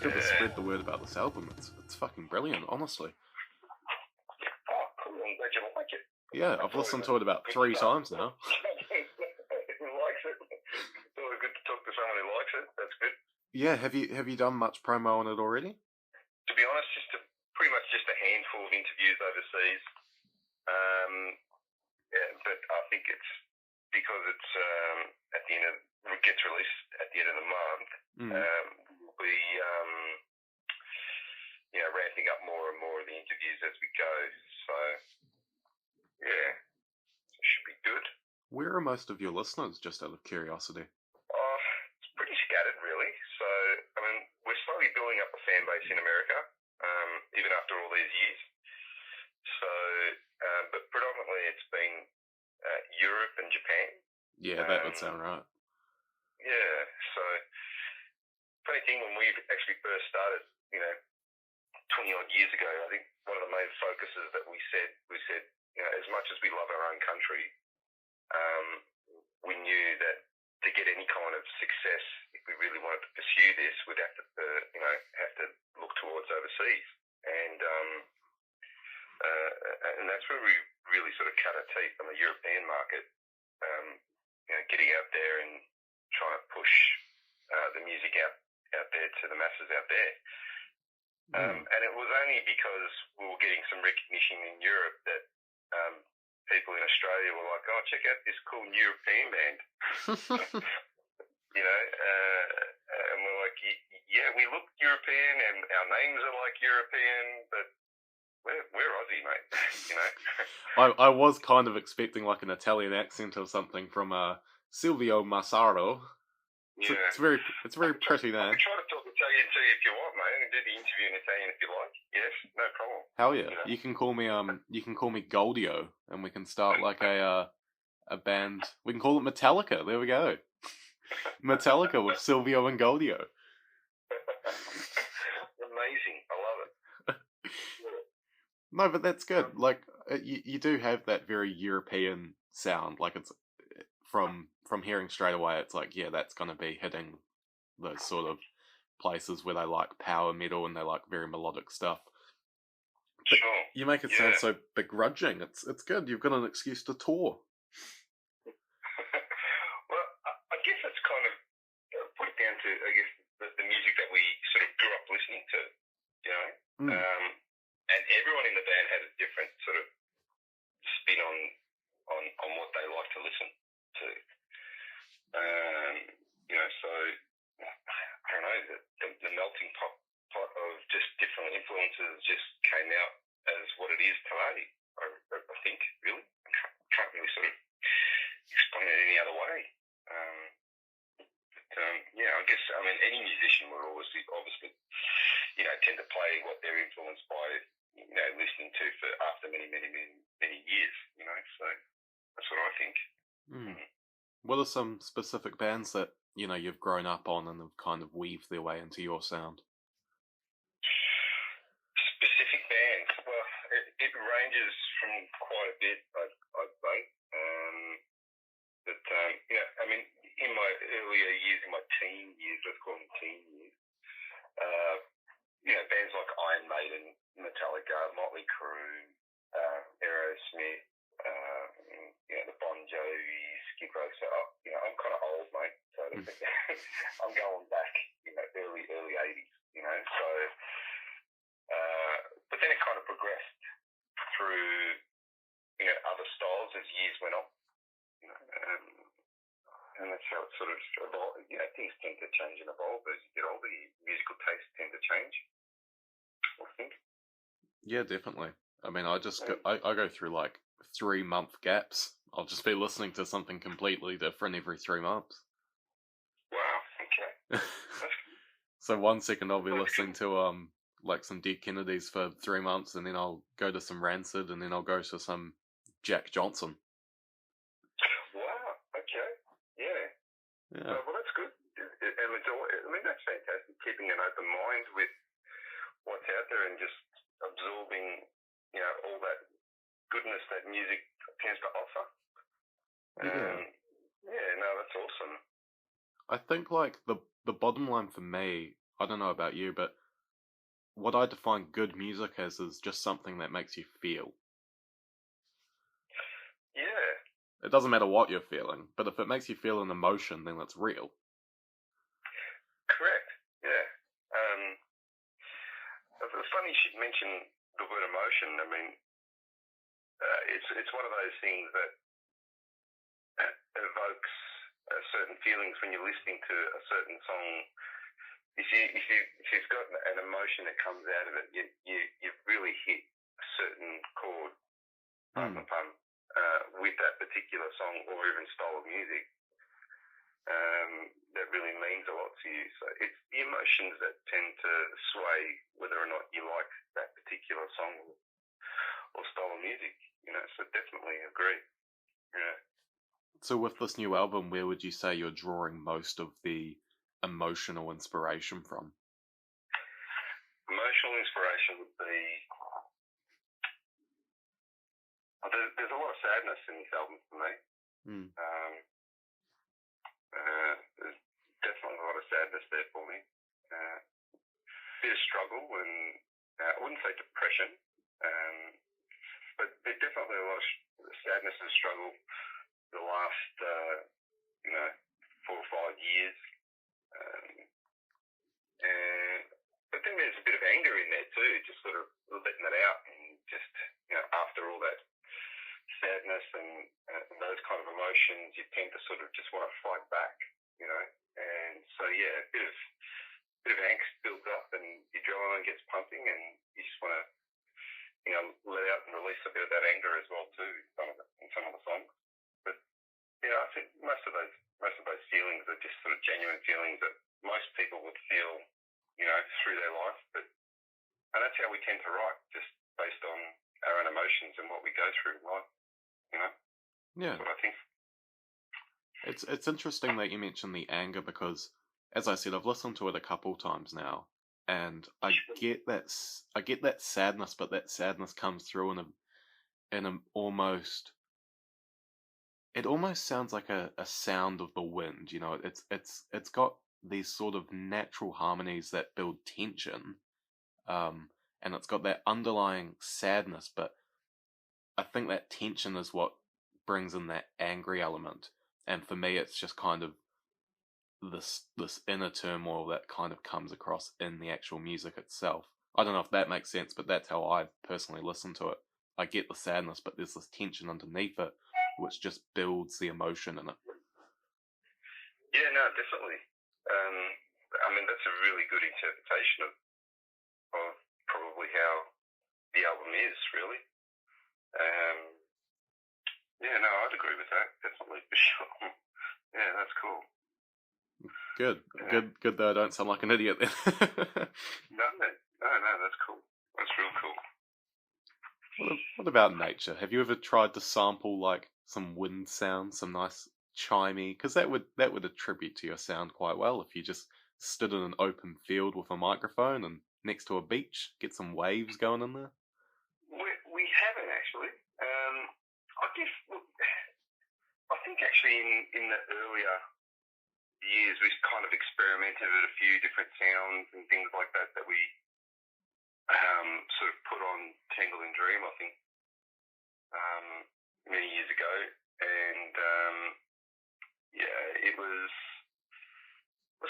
Gotta spread the word about this album. It's fucking brilliant, honestly. Oh, cool. I'm glad you like it. Yeah, I've listened to it about 3 times now. Who likes it? It's always good to talk to someone who likes it. That's good. Yeah, have you done much promo on it already? To be honest, pretty much just a handful of interviews overseas. But I think it's because it's at the end of it gets released at the end of the month. We'll be ramping up more and more of the interviews as we go. So yeah, it should be good. Where are most of your listeners, just out of curiosity? It's pretty scattered, really. So I mean, we're slowly building up a fan base in America, even after all these years. So, but predominantly it's been Europe and Japan. Yeah, that would sound right. Yeah, so funny thing, when we actually first started, 20 odd years ago, I think one of the main focuses that we said, as much as we love our own country, we knew that to get any kind of success, if we really wanted to pursue this, we'd have to, have to look towards overseas, and that's where we really sort of cut our teeth on the European market. Getting out there and trying to push the music out there to the masses out there. And it was only because we were getting some recognition in Europe that people in Australia were like, oh, check out this cool European band. And we're like, yeah, we look European and our names are like European, but we're Aussie, mate. I was kind of expecting like an Italian accent or something from Silvio Massaro. Yeah. It's very pretty name. I can try to talk Italian to you if you want, mate, and do the interview in Italian if you like. Yes, no problem. Hell yeah. You can call me Goldio, and we can start like a band. We can call it Metallica. There we go. Metallica with Silvio and Goldio. Amazing. I love it. No, but that's good. Like, you do have that very European sound. Like, it's from hearing straight away, it's like, yeah, that's going to be hitting those sort of places where they like power metal and they like very melodic stuff. But sure. You make it sound so begrudging. It's good. You've got an excuse to tour. Well, I guess that's kind of put it down to, I guess, the music that we sort of grew up listening to, and everyone in the band had a different sort of spin on what they like to listen to. So I don't know, the melting pot of just different influences just came out as what it is today. I think, really, can't really sort of explain it any other way. I guess, I mean, any musician will obviously, tend to play what they're influenced by, listening to for after many, many, many, many years, so that's what I think. What are some specific bands that, you've grown up on and have kind of weaved their way into your sound? Specific bands? Well, it ranges from quite a bit, I'd say. I mean, in my earlier years, in my teen years, let's call them teen years, bands like Iron Maiden, Metallica, Motley Crue, Aerosmith, the Bon Jovi, Skid Row. So, I'm kind of old, mate. So I'm going back, early 80s, So, but then it kind of progressed through, other styles as years went on, and that's how it sort of evolved. Things tend to change and evolve as you get older. Musical tastes tend to change, I think. Yeah, definitely. I mean, I go through like 3-month gaps. I'll just be listening to something completely different every 3 months. Wow, okay. So 1 second I'll be listening to like some Dead Kennedys for 3 months, and then I'll go to some Rancid, and then I'll go to some Jack Johnson. Wow, okay. Yeah. Well, that's good. that's fantastic. Keeping an open mind with what's out there and just absorbing, all that goodness that music tends to offer. No, that's awesome. I think like the bottom line for me, I don't know about you, but what I define good music as is just something that makes you feel. Yeah. It doesn't matter what you're feeling, but if it makes you feel an emotion, then that's real. Correct. Yeah. It's funny you should mention the word emotion. I mean, it's one of those things that evokes certain feelings when you're listening to a certain song. If you've got an emotion that comes out of it, you've really hit a certain chord, with that particular song or even style of music. That really means a lot to you. So it's the emotions that tend to sway whether or not you like that particular song or style of music. So definitely agree. Yeah. So with this new album, where would you say you're drawing most of the emotional inspiration from? Emotional inspiration would be... there's a lot of sadness in this album for me. There's definitely a lot of sadness there for me. Bit of struggle and I wouldn't say depression, but there's definitely a lot of sadness and struggle the last 4 or 5 years. But then there's a bit of anger in there too, just sort of letting it out and just, after all that sadness and those kind of emotions, you tend to sort of just want to fight back, and so a bit of angst builds up and your adrenaline gets pumping and you just want to, let out and release a bit of that anger as well too in some of the songs. But I think most of those feelings are just sort of genuine feelings that most people would feel, through their life. And that's how we tend to write, just based on our own emotions and what we go through in life. Yeah. That's what I think. It's interesting that you mentioned the anger because, as I said, I've listened to it a couple times now, and I get that sadness, but that sadness comes through in an almost. It almost sounds like a sound of the wind. It's got these sort of natural harmonies that build tension, and it's got that underlying sadness, but I think that tension is what brings in that angry element. And for me, it's just kind of this inner turmoil that kind of comes across in the actual music itself. I don't know if that makes sense, but that's how I personally listen to it. I get the sadness, but there's this tension underneath it, which just builds the emotion in it. Yeah, no, definitely. I mean, that's a really good interpretation of probably how the album is, really. No, I'd agree with that, definitely, for sure. Yeah, that's cool. Good that I don't sound like an idiot then. No, that's cool. That's real cool. What about nature? Have you ever tried to sample like some wind sounds, some nice chimey? Because that would attribute to your sound quite well if you just stood in an open field with a microphone and next to a beach, get some waves going in there. We haven't actually. I guess. Look, I think actually in the earlier years we kind of experimented with a few different sounds and things like that we sort of put on Tangle and Dream, I think, many years ago, and it was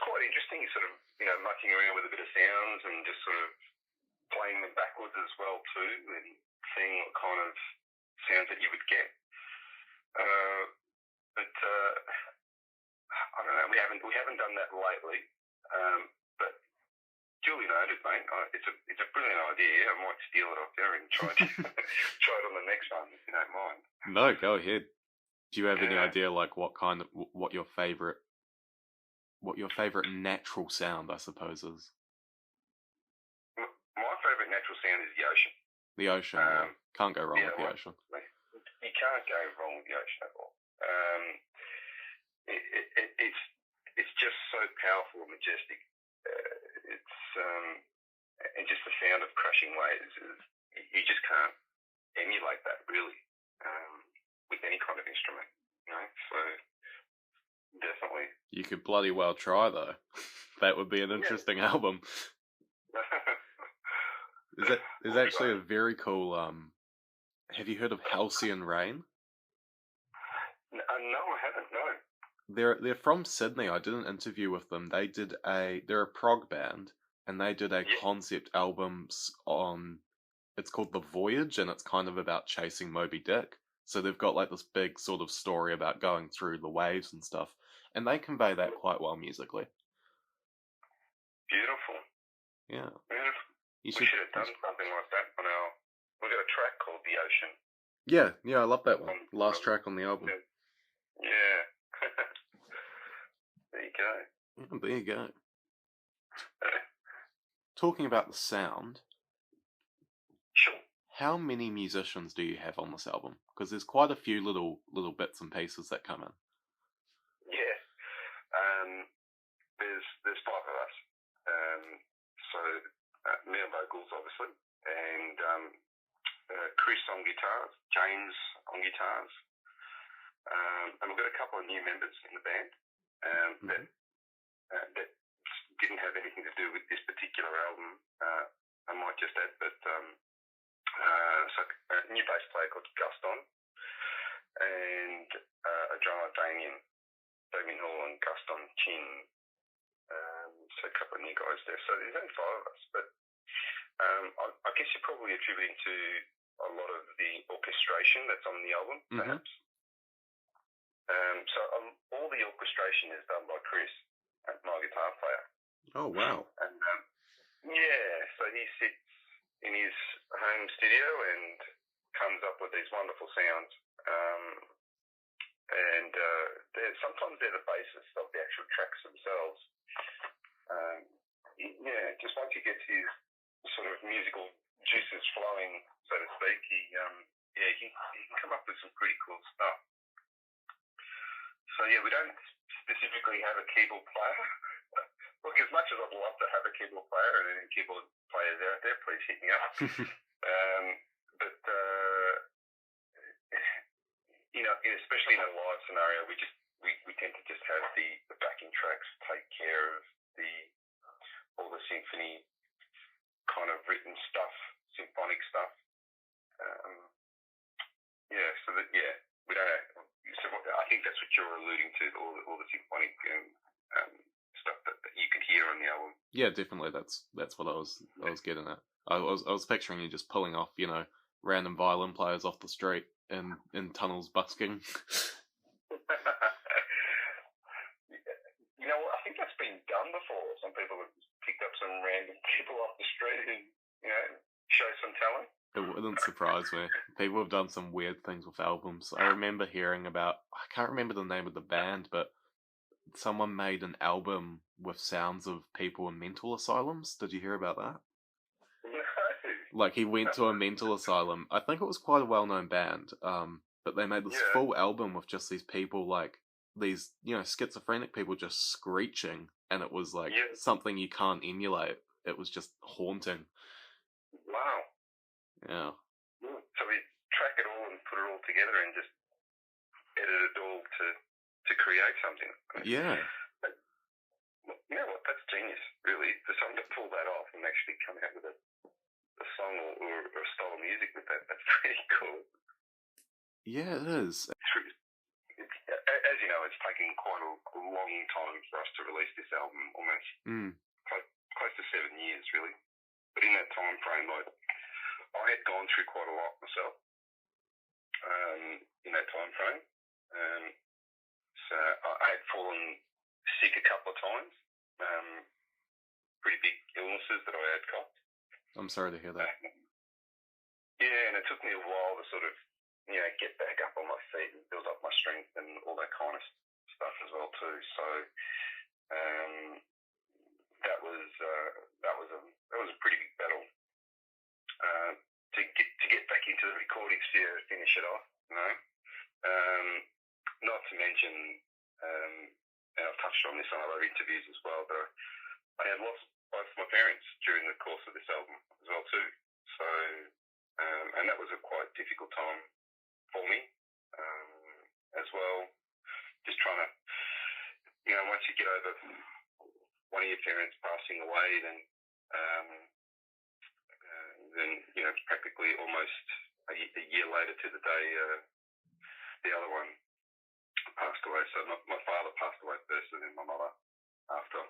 quite interesting, sort of mucking around with a bit of sounds and just sort of playing them backwards as well too, and seeing what kind of sounds that you would get. But I don't know. We haven't done that lately. But duly noted, mate. It's a brilliant idea. I might steal it off there and try it on the next one if you don't mind. No, go ahead. Do you have any idea like what your favorite natural sound, I suppose, is? My favorite natural sound is the ocean. The ocean. Can't go wrong with the ocean. You can't go wrong with the ocean at all. It's just so powerful and majestic. it's and just the sound of crashing waves is, you just can't emulate that really with any kind of instrument, you know. So definitely, you could bloody well try though. That would be an interesting album. There's actually a very cool. Have you heard of Halcyon Rain? No, I haven't. No. They're from Sydney. I did an interview with them. They're a prog band, and they did a concept album on. It's called The Voyage, and it's kind of about chasing Moby Dick. So they've got like this big sort of story about going through the waves and stuff, and they convey that quite well musically. Beautiful. Yeah. Beautiful. We should have done something like that on our. We've got a track called The Ocean. Yeah, I love that one. Last track on the album. Yeah. There you go. Yeah, there you go. Talking about the sound. Sure. How many musicians do you have on this album? Because there's quite a few little bits and pieces that come in. Yeah. There's five of us. So me on vocals, obviously, and Chris on guitars, James on guitars, and we've got a couple of new members in the band that didn't have anything to do with this particular album. I might just add, but so a new bass player called Gaston, and a drummer Damien Hall and Gaston Chin. So a couple of new guys there. So there's only five of us, but I guess you're probably attributing to a lot of the orchestration that's on the album, perhaps. So all the orchestration is done by Chris, my guitar player. Oh, wow. And so he sits in his home studio and comes up with these wonderful sounds. And sometimes they're the basis of the actual tracks themselves. Just once he gets his sort of musical juices flowing, so to speak, he can come up with some pretty cool stuff. So we don't specifically have a keyboard player. Look, as much as I'd love to have a keyboard player, and any keyboard players out there, please hit me up. But especially in a live scenario, we tend to just have the backing tracks take care of all the symphony kind of written stuff, symphonic stuff. We don't have. So I think that's what you're alluding to, all the symphonic stuff that you can hear on the album. Yeah, definitely. That's what I was getting at. I was picturing you just pulling off, random violin players off the street in tunnels busking. I think that's been done before. Some people have picked up some random people off the street and show some talent. It wouldn't surprise me. People have done some weird things with albums. I remember hearing about, I can't remember the name of the band, but someone made an album with sounds of people in mental asylums. Did you hear about that? No. Like, he went to a mental asylum. I think it was quite a well-known band, but they made this full album with just these people, like, these, schizophrenic people just screeching, and it was, like, something you can't emulate. It was just haunting. Wow. Yeah. So we track it all and put it all together and just edit it all to create something. Yeah. But, you know what? That's genius, really. For someone to pull that off and actually come out with a song or a style of music with that, that's pretty cool. Yeah, it is. As you know, it's taken quite a long time for us to release this album, almost close to 7 years, really. But in that time frame, I had gone through quite a lot myself in that time frame. So I had fallen sick a couple of times, pretty big illnesses that I had caught. I'm sorry to hear that. And it took me a while to sort of, get back up on my feet and build up my strength and all that kind of stuff as well too. So that was a pretty big battle to get back into the recording studio to finish it off. Not to mention, and I've touched on this on other interviews as well, but I had lost both my parents during the course of this album as well too. So, and that was a quite difficult time for me as well. Just trying to, once you get over one of your parents passing away, then practically almost a year later to the day, the other one passed away. So my father passed away first, and then my mother after.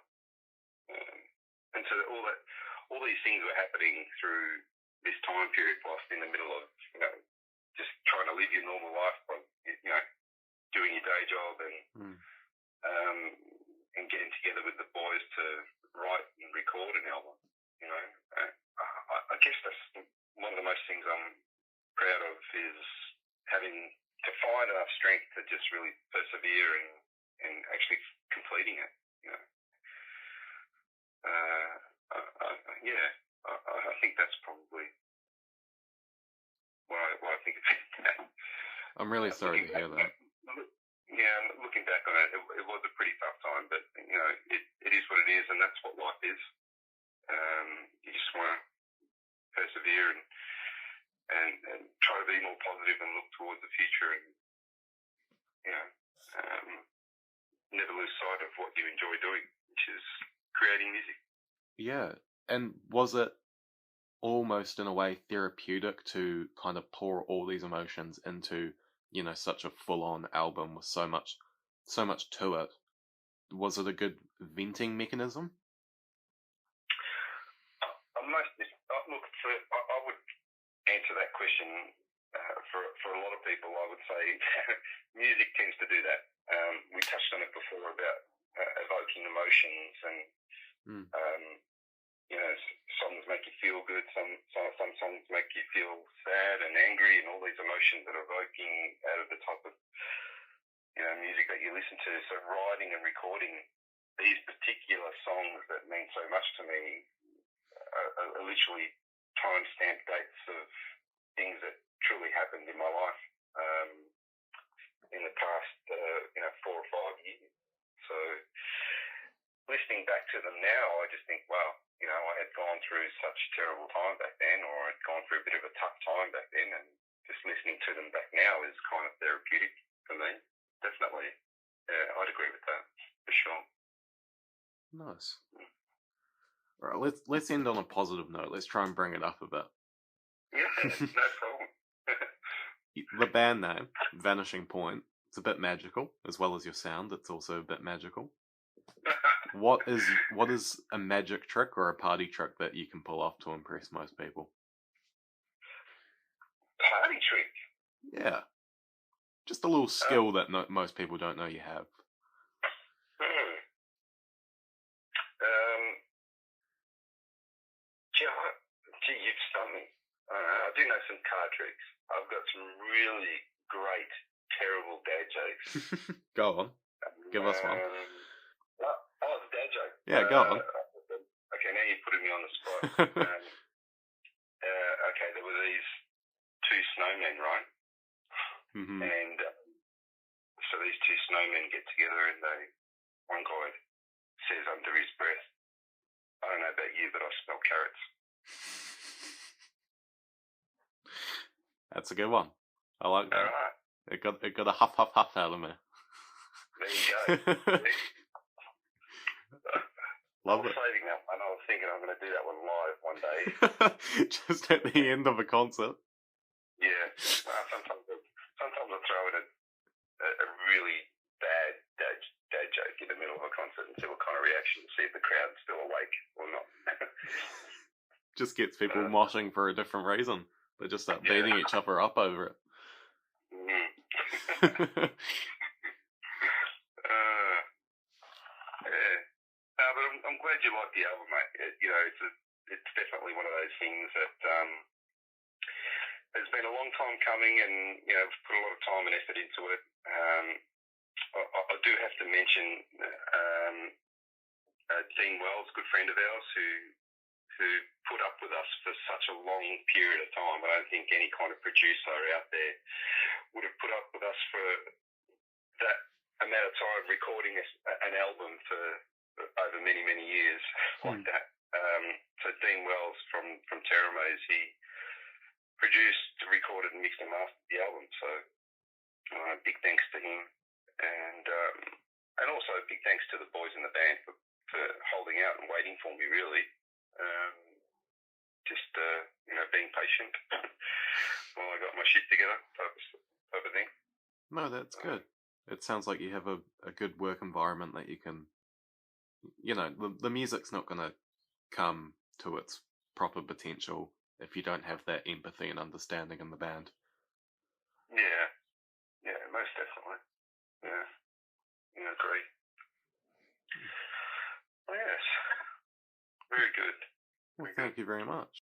And so all these things were happening through this time period, whilst in the middle of just trying to live your normal life by doing your day job and getting together with the boys to write and record an album. I guess that's one of the most things I'm proud of, is having to find enough strength to just really persevere and actually completing it. I think that's probably what I think of that. I'm really sorry to hear that. Yeah, looking back on it, it was a pretty tough time, but it is what it is, and that's what life is. You just want to persevere and try to be more positive and look towards the future, and never lose sight of what you enjoy doing, which is creating music. Yeah, and was it almost in a way therapeutic to kind of pour all these emotions into such a full-on album with so much to it? Was it a good venting mechanism? I would answer that question for a lot of people. I would say music tends to do that. We touched on it before about evoking emotions, and songs make you feel good. Some songs make you feel sad and angry, and all these emotions that are evoking out of the type of music that you listen to. So writing and recording these particular songs that mean so much to me are literally time-stamped dates of things that truly happened in my life in the past 4 or 5 years. So listening back to them now, I just think, wow, I had gone through such terrible time back then, or I'd gone through a bit of a tough time back then, and just listening to them back now is kind of therapeutic for me. Definitely. Yeah, I'd agree with that, for sure. Nice. All right, let's end on a positive note. Let's try and bring it up a bit. Yeah, no problem. The band name, Vanishing Point, it's a bit magical, as well as your sound. It's also a bit magical. What is a magic trick or a party trick that you can pull off to impress most people? Party trick? Yeah. Just a little skill that most people don't know you have. Gee, you've stumped me. I do know some card tricks. I've got some really great, terrible dad jokes. Go on. Give us one. The dad joke. Yeah, go on. Okay, now you're putting me on the spot. Okay, there were these 2 snowmen, right? Mm-hmm. And so these 2 snowmen get together, and one guy says under his breath, "I don't know about you, but I smell carrots." That's a good one. I like that. All right. It got a huff out of me. There you go. Love I was it. saving that one. I was thinking I'm going to do that one live one day. Just at the end of a concert. Yeah. Sometimes I throw in a really bad dad joke in the middle of a concert and see what kind of reaction, see if the crowd's still awake or not. Just gets people moshing for a different reason. They just start beating each other up over it. Yeah. But I'm glad you like the album, mate. It's definitely one of those things that has been a long time coming, and we've put a lot of time and effort into it. I do have to mention Dean Wells, a good friend of ours, who put up with us for such a long period of time. I don't think any kind of producer out there would have put up with us for that amount of time recording an album for over many, many years like that. So Dean Wells from Terramaze, he produced, recorded, and mixed and mastered the album. So big thanks to him, and also big thanks to the boys in the band for holding out and waiting for me. Really, just being patient while I got my shit together, type of thing. No, that's good. It sounds like you have a good work environment that you can, the music's not going to come to its proper potential if you don't have that empathy and understanding in the band. Yeah, most definitely. Yeah, I agree. Well, yes, very good. Well, thank you very much.